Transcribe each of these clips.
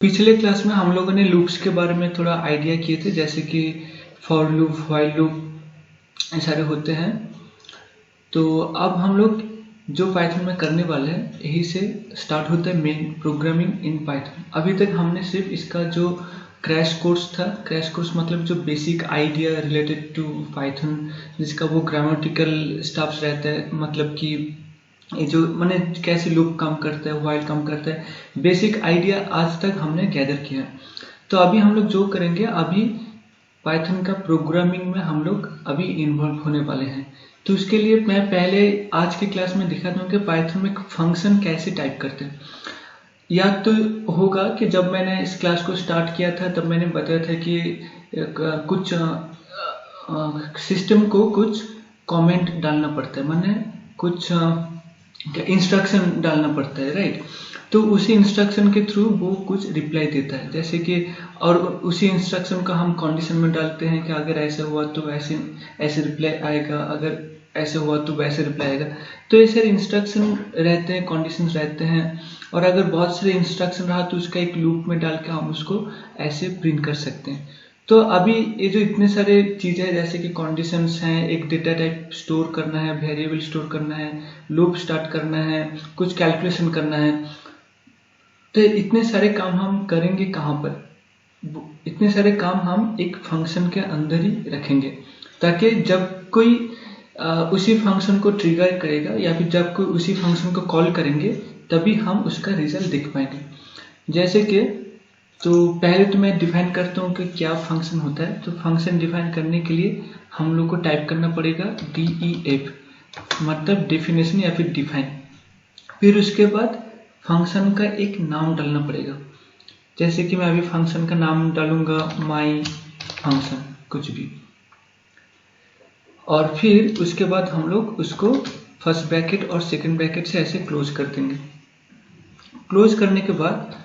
पिछले क्लास में हम लोगों ने लूप्स के बारे में थोड़ा आइडिया किए थे, जैसे कि फॉर लूप, व्हाइल लूप, ये सारे होते हैं। तो अब हम लोग जो पाइथन में करने वाले हैं यही से स्टार्ट होता है मेन प्रोग्रामिंग इन पाइथन। अभी तक हमने सिर्फ इसका जो क्रैश कोर्स था, क्रैश कोर्स मतलब जो basic idea related to Python, जिसका वो ग्रामेटिकल स्टफ्स रहता है, मतलब कि ये जो मैंने कैसे लूप काम करता है, व्हाइल काम करता है, बेसिक आइडिया आज तक हमने गैदर किया। तो अभी हम लोग जो करेंगे, अभी पाइथन का प्रोग्रामिंग में हम लोग अभी इन्वॉल्व होने वाले हैं। तो उसके लिए मैं पहले आज की क्लास में दिखाता हूँ कि पाइथन में फंक्शन कैसे टाइप करते हैं। याद तो होगा कि जब मैंने इस क्लास को स्टार्ट किया था तब मैंने बताया था कि कुछ सिस्टम को कुछ कमेंट डालना पड़ता है, माने कुछ इंस्ट्रक्शन डालना पड़ता है, राइट। तो उसी इंस्ट्रक्शन के थ्रू वो कुछ रिप्लाई देता है, जैसे कि, और उसी इंस्ट्रक्शन का हम कंडीशन में डालते हैं कि अगर ऐसा हुआ तो वैसे ऐसे रिप्लाई आएगा, अगर ऐसे हुआ तो वैसे रिप्लाई आएगा। तो ये सारे इंस्ट्रक्शन रहते हैं, कंडीशंस रहते हैं, और अगर बहुत सारे इंस्ट्रक्शन रहा तो उसका एक लूप में डाल के हम उसको ऐसे प्रिंट कर सकते हैं। तो अभी ये जो इतने सारे चीज़ें हैं, जैसे कि कंडीशंस हैं, एक डेटा टाइप स्टोर करना है, वेरिएबल स्टोर करना है, लूप स्टार्ट करना है, कुछ कैलकुलेशन करना है, तो इतने सारे काम हम करेंगे कहाँ पर? इतने सारे काम हम एक फंक्शन के अंदर ही रखेंगे, ताकि जब कोई उसी फंक्शन को ट्रिगर करेगा या फिर जब कोई उसी फंक्शन को कॉल करेंगे तभी हम उसका रिजल्ट देख पाएंगे। जैसे कि, तो पहले तो मैं डिफाइन करता हूँ कि क्या फंक्शन होता है। तो फंक्शन डिफाइन करने के लिए हम लोग को टाइप करना पड़ेगा DEF, मतलब डेफिनेशन या फिर डिफाइन। फिर उसके बाद फंक्शन का एक नाम डालना पड़ेगा, जैसे कि मैं अभी फंक्शन का नाम डालूंगा माई फंक्शन, कुछ भी। और फिर उसके बाद हम लोग उसको फर्स्ट ब्रैकेट और सेकंड ब्रैकेट से ऐसे क्लोज कर देंगे। क्लोज करने के बाद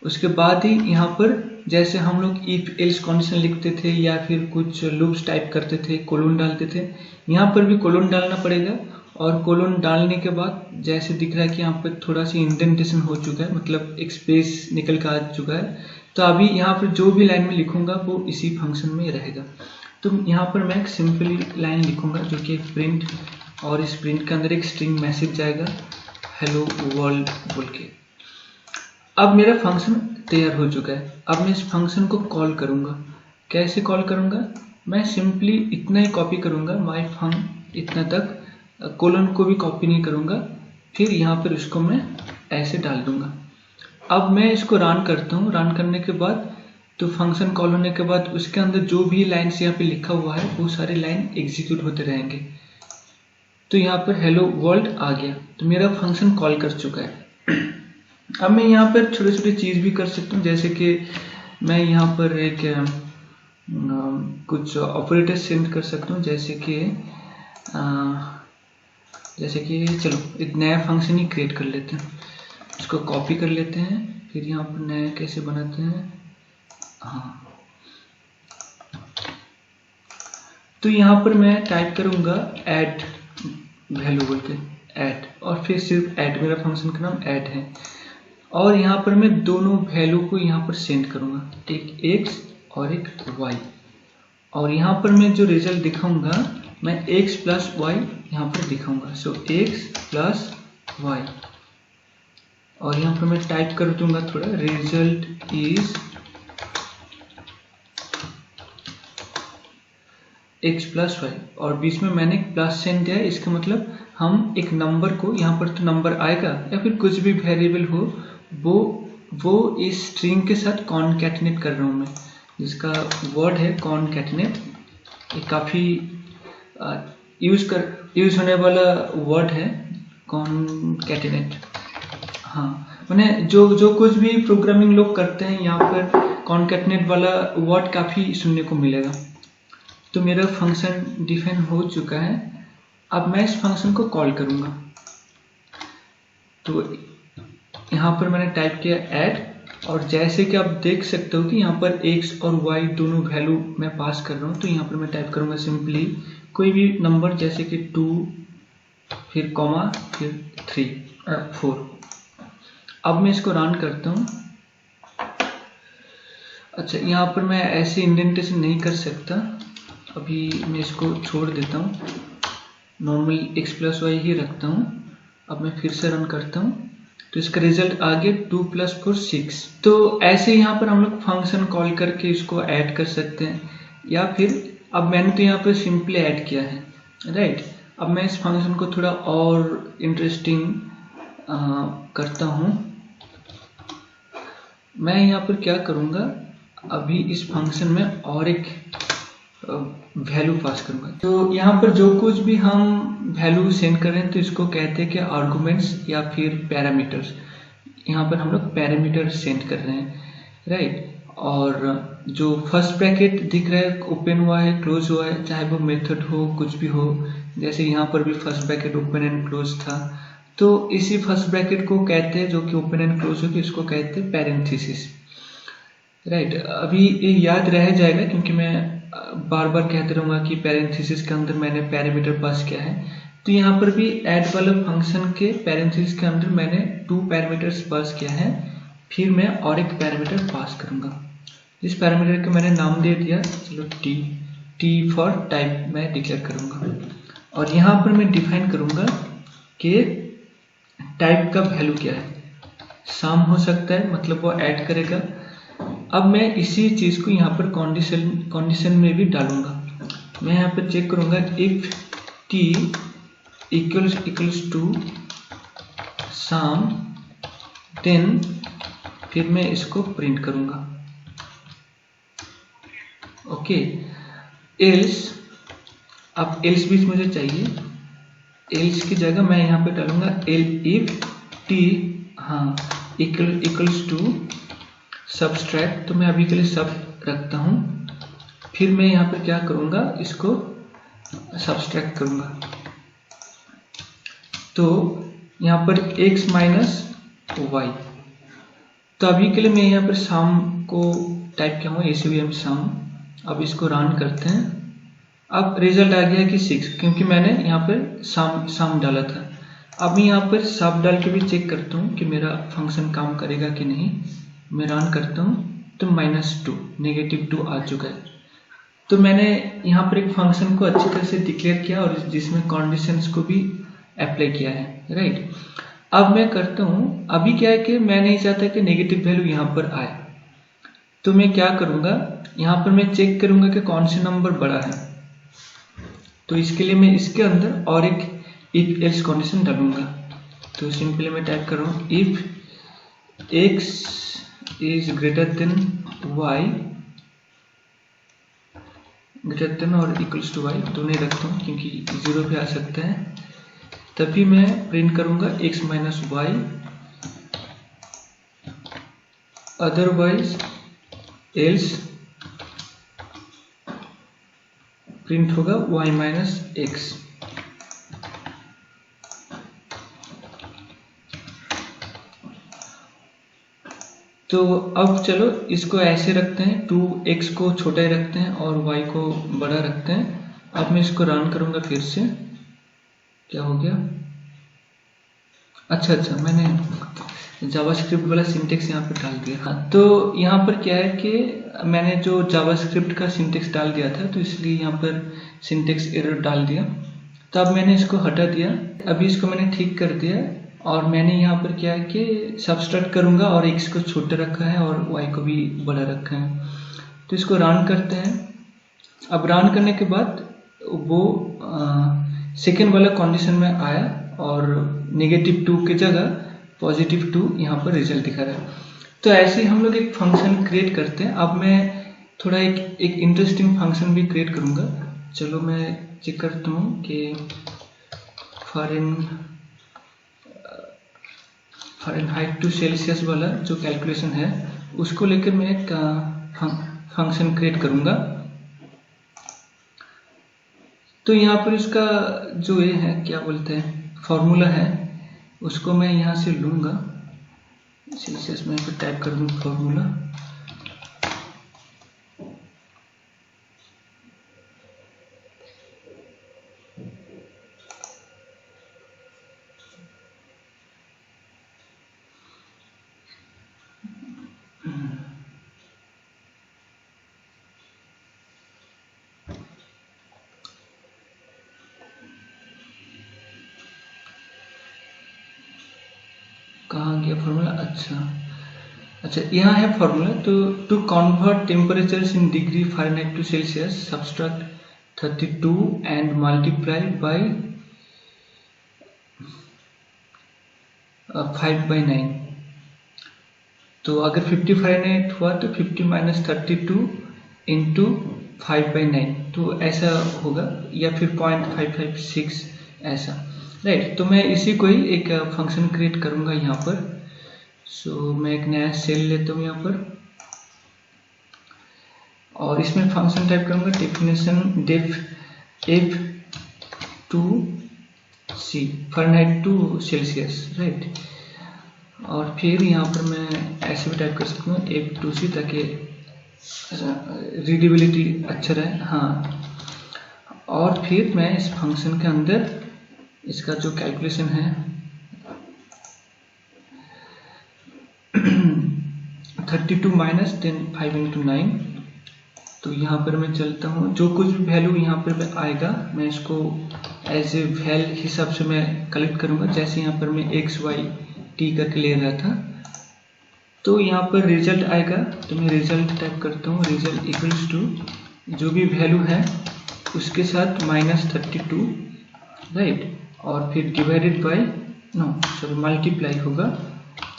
उसके बाद ही यहाँ पर जैसे हम लोग इफ एल्स कंडीशन लिखते थे या फिर कुछ लूप्स टाइप करते थे, कोलन डालते थे, यहाँ पर भी कोलन डालना पड़ेगा। और कोलन डालने के बाद जैसे दिख रहा है कि यहाँ पर थोड़ा सा इंडेंटेशन हो चुका है, मतलब एक स्पेस निकल कर आ चुका है। तो अभी यहाँ पर जो भी लाइन में लिखूंगा वो इसी फंक्शन में रहेगा। तो यहाँ पर मैं एक सिंपली लाइन लिखूंगा जो कि प्रिंट, और इस प्रिंट के अंदर एक स्ट्रिंग मैसेज जाएगा हेलो वर्ल्ड बोल के। अब मेरा फंक्शन तैयार हो चुका है। अब मैं इस फंक्शन को कॉल करूंगा। कैसे कॉल करूंगा? मैं सिंपली इतना ही कॉपी करूंगा, माई फंक इतना तक, कोलन को भी कॉपी नहीं करूंगा। फिर यहाँ पर उसको मैं ऐसे डाल दूंगा। अब मैं इसको रन करता हूँ। रन करने के बाद तो फंक्शन कॉल होने के बाद उसके अंदर जो भी लाइन्स यहाँ पे लिखा हुआ है वो सारे लाइन एग्जीक्यूट होते रहेंगे। तो यहाँ पर हेलो वर्ल्ड आ गया, तो मेरा फंक्शन कॉल कर चुका है। अब मैं यहाँ पर छोटे छोटे चीज़ भी कर सकता हूँ, जैसे कि मैं यहाँ पर एक कुछ ऑपरेटर सेंड कर सकता हूँ, जैसे कि चलो एक नया फंक्शन ही क्रिएट कर लेते हैं। इसको कॉपी कर लेते हैं, फिर यहाँ पर नया कैसे बनाते हैं। हाँ, तो यहाँ पर मैं टाइप करूँगा ऐड वैल्यू बोल के, ऐड, और फिर सिर्फ ऐड, मेरा फंक्शन का नाम ऐड है। और यहाँ पर मैं दोनों वैल्यू को यहाँ पर सेंड करूँगा, एक x और एक y। और यहाँ पर मैं जो रिजल्ट दिखाऊंगा मैं x प्लस y यहाँ पर दिखाऊंगा। सो x प्लस y, और यहाँ पर मैं टाइप कर दूंगा थोड़ा, result is x plus y, और बीच में मैंने एक प्लस साइन दिया है। इसका मतलब हम एक नंबर को, यहाँ पर तो नंबर आएगा या फिर कुछ भी वेरिएबल हो, वो इस स्ट्रिंग के साथ कॉनकैटिनेट कर रहा हूँ मैं, जिसका वर्ड है कॉनकैटिनेट। ये काफ़ी यूज होने वाला वर्ड है कॉनकैटिनेट। हाँ, मैंने जो कुछ भी प्रोग्रामिंग लोग करते हैं यहाँ पर कॉनकैटिनेट वाला वर्ड काफ़ी सुनने को मिलेगा। तो मेरा फंक्शन डिफाइन हो चुका है। अब मैं इस फंक्शन को कॉल करूँगा। तो यहाँ पर मैंने टाइप किया ऐड, और जैसे कि आप देख सकते हो कि यहाँ पर x और y दोनों वैल्यू मैं पास कर रहा हूँ। तो यहाँ पर मैं टाइप करूँगा सिंपली कोई भी नंबर, जैसे कि 2, फिर कॉमा, फिर 4। अब मैं इसको रन करता हूँ। अच्छा, यहाँ पर मैं ऐसे इंडेंटेशन नहीं कर सकता, अभी मैं इसको छोड़ देता हूँ, normal x plus why he रखता हूँ। अब मैं फिर से रन करता हूँ तो इसका रिजल्ट आ गया 2 + 4 6। तो ऐसे यहाँ पर हम लोग फंक्शन कॉल करके इसको ऐड कर सकते हैं, या फिर अब मैंने तो यहाँ पर सिंपली ऐड किया है, राइट। अब मैं इस फंक्शन को थोड़ा और इंटरेस्टिंग करता हूँ। मैं यहाँ पर क्या करूँगा, अभी इस फंक्शन में और एक वैल्यू पास करूँगा। तो यहाँ पर जो कुछ भी हम वैल्यू सेंड कर रहे हैं तो इसको कहते हैं कि आर्गुमेंट्स या फिर पैरामीटर्स। यहाँ पर हम लोग पैरामीटर सेंड कर रहे हैं, राइट। और जो फर्स्ट ब्रैकेट दिख रहा है ओपन हुआ है क्लोज हुआ है, चाहे वो मेथड हो कुछ भी हो, जैसे यहाँ पर भी first bracket open and close था, तो इसी फर्स्ट ब्रैकेट को कहते हैं जो कि ओपन एंड क्लोज होगी, इसको कहते हैं पैरेंथेसिस, राइट। अभी ये याद रह जाएगा क्योंकि मैं बार बार कहते रहूँगा कि पैरेंथेसिस के अंदर मैंने पैरामीटर पास किया है। तो यहाँ पर भी ऐड वाले फंक्शन के पैरेंथेसिस के अंदर मैंने 2 पैरामीटर्स पास किया है, फिर मैं और एक पैरामीटर पास करूँगा। इस पैरामीटर को मैंने नाम दे दिया, चलो टी फॉर टाइप मैं डिक्लेयर करूँगा। और यहाँ पर मैं डिफाइन करूँगा कि टाइप का वैल्यू क्या है, सम हो सकता है, मतलब वो ऐड करेगा। अब मैं इसी चीज़ को यहाँ पर कंडीशन में भी डालूंगा। मैं यहाँ पर चेक करूँगा if t equals to sum, then फिर मैं इसको प्रिंट करूँगा, ओके। एल्स, अब एल्स भी मुझे चाहिए, एल्स की जगह मैं यहाँ पे डालूंगा इफ t हाँ इक्वल्स टू सबस्ट्रैक्ट, तो मैं अभी के लिए सब रखता हूँ। फिर मैं यहाँ पे क्या करूँगा, इसको सबस्ट्रैक्ट करूँगा। तो यहाँ पर x माइनस वाई, तो अभी के लिए मैं यहाँ पर सम को टाइप किया हूँ ACVM सम। अब इसको रन करते हैं। अब रिजल्ट आ गया कि 6, क्योंकि मैंने यहाँ पर सम डाला था। अब मैं यहाँ पर सब डाल के भी चेक करता हूँ कि मेरा फंक्शन काम करेगा कि नहीं। मैं रन करता हूँ तो -2 -2 आ चुका है। तो मैंने यहाँ पर एक फंक्शन को अच्छी तरह से डिक्लेयर किया और जिसमें कंडीशंस को भी अप्लाई किया है, राइट। अब मैं करता हूँ, अभी क्या है कि मैं नहीं चाहता कि नेगेटिव वैल्यू यहाँ पर आए, तो मैं क्या करूँगा, यहाँ पर मैं चेक करूँगा कि कौन से नंबर बड़ा है। तो इसके लिए मैं इसके अंदर और एक इफ एल्स कंडीशन डालूंगा। तो सिंपली मैं टाइप कर रहा हूँ if x is greater than y, greater than और इक्वल्स टू y, तो नहीं रखता हूँ क्योंकि 0 भी आ सकता है। तभी मैं प्रिंट करूंगा x minus y, otherwise else print होगा y माइनस एक्स। तो अब चलो इसको ऐसे रखते हैं, 2x को छोटा ही रखते हैं और y को बड़ा रखते हैं। अब मैं इसको रन करूंगा फिर से, क्या हो गया, अच्छा मैंने जावास्क्रिप्ट वाला सिंटेक्स यहाँ पर डाल दिया। हाँ, तो यहाँ पर क्या है कि मैंने जो जावास्क्रिप्ट का सिंटेक्स डाल दिया था, तो इसलिए यहाँ पर सिंटेक्स एरर डाल दिया। तो अब मैंने इसको हटा दिया, अभी इसको मैंने ठीक कर दिया और मैंने यहाँ पर क्या है कि सब्सट्रैक्ट करूँगा और x को छोटा रखा है और y को भी बड़ा रखा है। तो इसको रन करते हैं। अब रन करने के बाद वो सेकेंड वाला कंडीशन में आया और -2 की जगह +2 यहाँ पर रिजल्ट दिखा रहा है। तो ऐसे ही हम लोग एक फंक्शन क्रिएट करते हैं। अब मैं थोड़ा एक इंटरेस्टिंग फंक्शन भी क्रिएट करूँगा। चलो मैं चेक करता हूँ कि फ़ारेनहाइट टू सेल्सियस वाला जो कैलकुलेशन है उसको लेकर मैं एक फंक्शन क्रिएट करूँगा। तो यहाँ पर इसका जो ये है क्या बोलते हैं फॉर्मूला है, उसको मैं यहाँ से लूँगा, सेल्सियस में फिर टाइप कर दूँ फॉर्मूला। गया फॉर्मूला। अच्छा यहाँ है फॉर्मूला। तो to convert temperatures in degree Fahrenheit to Celsius subtract 32 and multiply by 5/9। तो अगर 50 फ़ारेनहाइट हुआ तो 50 माइनस 32 इंटू 5/9, तो ऐसा होगा, या फिर 0.556 ऐसा, राइट। तो मैं इसी को ही एक फंक्शन क्रिएट करूंगा यहाँ पर। सो मैं एक नया सेल लेता हूँ यहाँ पर और इसमें फंक्शन टाइप करूंगा definition def F to C Fahrenheit to Celsius, right. और फिर यहाँ पर मैं ऐसे भी टाइप कर सकता हूँ F2C, ताकि रीडेबिलिटी अच्छा रहे। हाँ, और फिर मैं इस फंक्शन के अंदर इसका जो कैलकुलेशन है 32 माइनस 5 इंटू 9, तो यहाँ पर मैं चलता हूँ, जो कुछ भी वैल्यू यहाँ पर आएगा मैं इसको एज ए वैल हिसाब से मैं कलेक्ट करूँगा। जैसे यहाँ पर मैं x y t करके ले रहा था, तो यहाँ पर रिजल्ट आएगा, तो मैं रिजल्ट टाइप करता हूँ। रिजल्ट इक्वल्स टू जो भी वैल्यू है उसके साथ -32, राइट, और फिर डिवाइडेड बाय मल्टीप्लाई होगा।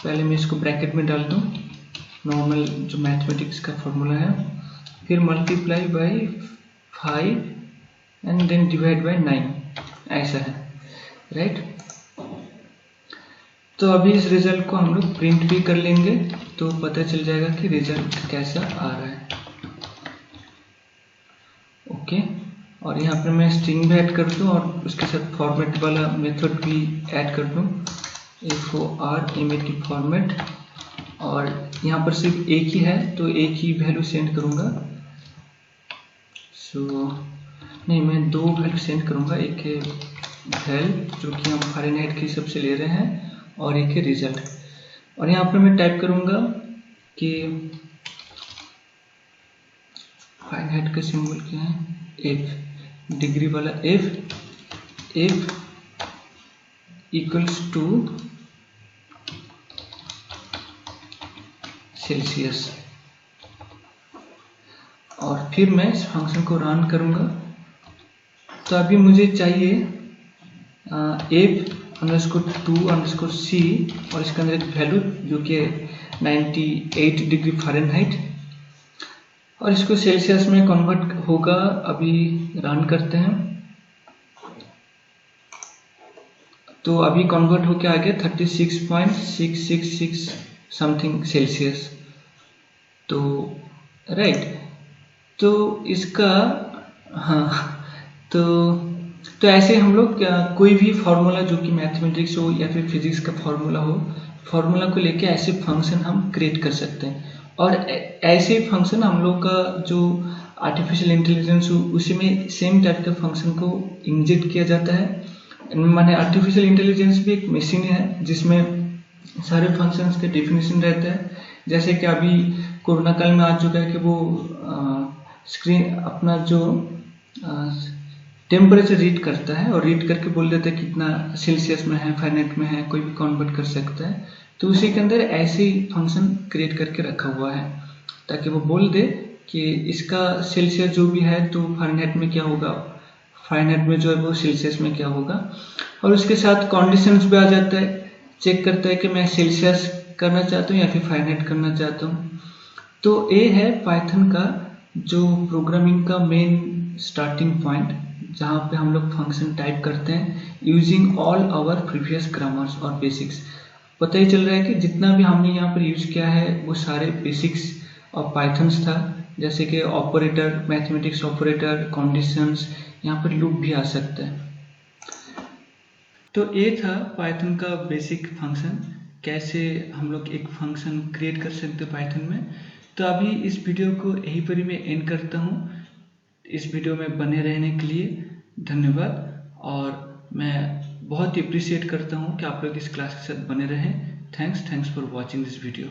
पहले मैं इसको ब्रैकेट में डाल दूँ, नॉर्मल जो मैथमेटिक्स का फॉर्मूला है, फिर multiply by 5 and then divide by 9, ऐसा है, राइट। तो अभी इस रिजल्ट को हम लोग प्रिंट भी कर लेंगे, तो पता चल जाएगा कि रिजल्ट कैसा आ रहा है। ओके, और यहाँ पर मैं स्ट्रिंग भी ऐड कर दूँ और उसके साथ फॉर्मेट वाला मेथड भी ऐड कर दूँ, FORMAT फॉर्मेट। और यहाँ पर सिर्फ एक ही है तो एक ही वैल्यू सेंड करूँगा। नहीं, मैं 2 वैल्यू सेंड करूँगा, एक है वैल्यू जो कि हम फ़ारेनहाइट के हिसाब से ले रहे हैं, और एक है रिजल्ट। और यहाँ पर मैं टाइप करूँगा कि फ़ारेनहाइट का सिंबल क्या है, F, डिग्री वाला F इक्वल्स टू सेल्सियस। और फिर मैं इस फंक्शन को रन करूँगा। तो अभी मुझे चाहिए F_2_C और इसके अंदर एक वैल्यू जो कि 98 डिग्री फ़ारेनहाइट, और इसको सेल्सियस में कन्वर्ट होगा। अभी रन करते हैं, तो अभी कन्वर्ट होके आ गया 36.666 समथिंग सेल्सियस। तो राइट, तो इसका तो ऐसे हम लोग कोई भी फार्मूला जो कि मैथमेटिक्स हो या फिर फिजिक्स का फार्मूला हो, फार्मूला को लेके ऐसे फंक्शन हम क्रिएट कर सकते हैं। और ऐसे फंक्शन हम लोग का जो आर्टिफिशियल इंटेलिजेंस हो उसी में सेम टाइप के फंक्शन को इंजेक्ट किया जाता है। माने आर्टिफिशियल इंटेलिजेंस भी एक मशीन है जिसमें सारे फंक्शंस के डेफिनेशन रहता है। जैसे कि अभी कोरोना काल में आ चुका है कि वो स्क्रीन अपना जो टेम्परेचर रीड करता है और रीड करके बोल देता है कितना सेल्सियस में है, फ़ारेनहाइट में है, कोई भी कन्वर्ट कर सकता है। तो उसी के अंदर ऐसे ही फंक्शन क्रिएट करके रखा हुआ है ताकि वो बोल दे कि इसका सेल्सियस जो भी है तो फ़ारेनहाइट में क्या होगा, फ़ारेनहाइट में जो है वो सेल्सियस में क्या होगा। और उसके साथ कंडीशंस भी आ जाता है, चेक करता है कि मैं सेल्सियस करना चाहता हूँ या फिर फ़ारेनहाइट करना चाहता हूँ। तो ये है पाइथन का जो प्रोग्रामिंग का मेन स्टार्टिंग पॉइंट, जहाँ पे हम लोग फंक्शन टाइप करते हैं using all our previous grammars और बेसिक्स। पता ही चल रहा है कि जितना भी हमने यहाँ पर यूज किया है वो सारे बेसिक्स ऑफ पाइथन्स था, जैसे कि ऑपरेटर, मैथमेटिक्स ऑपरेटर, कंडीशंस, यहाँ पर लूप भी आ सकता है। तो ये था पाइथन का बेसिक फंक्शन, कैसे हम लोग एक फंक्शन क्रिएट कर सकते हैं पाइथन में। तो अभी इस वीडियो को यहीं पर ही मैं एंड करता हूँ। इस वीडियो में बने रहने के लिए धन्यवाद, और मैं बहुत ही अप्रिशिएट करता हूँ कि आप लोग इस क्लास के साथ बने रहें। Thanks for watching this video.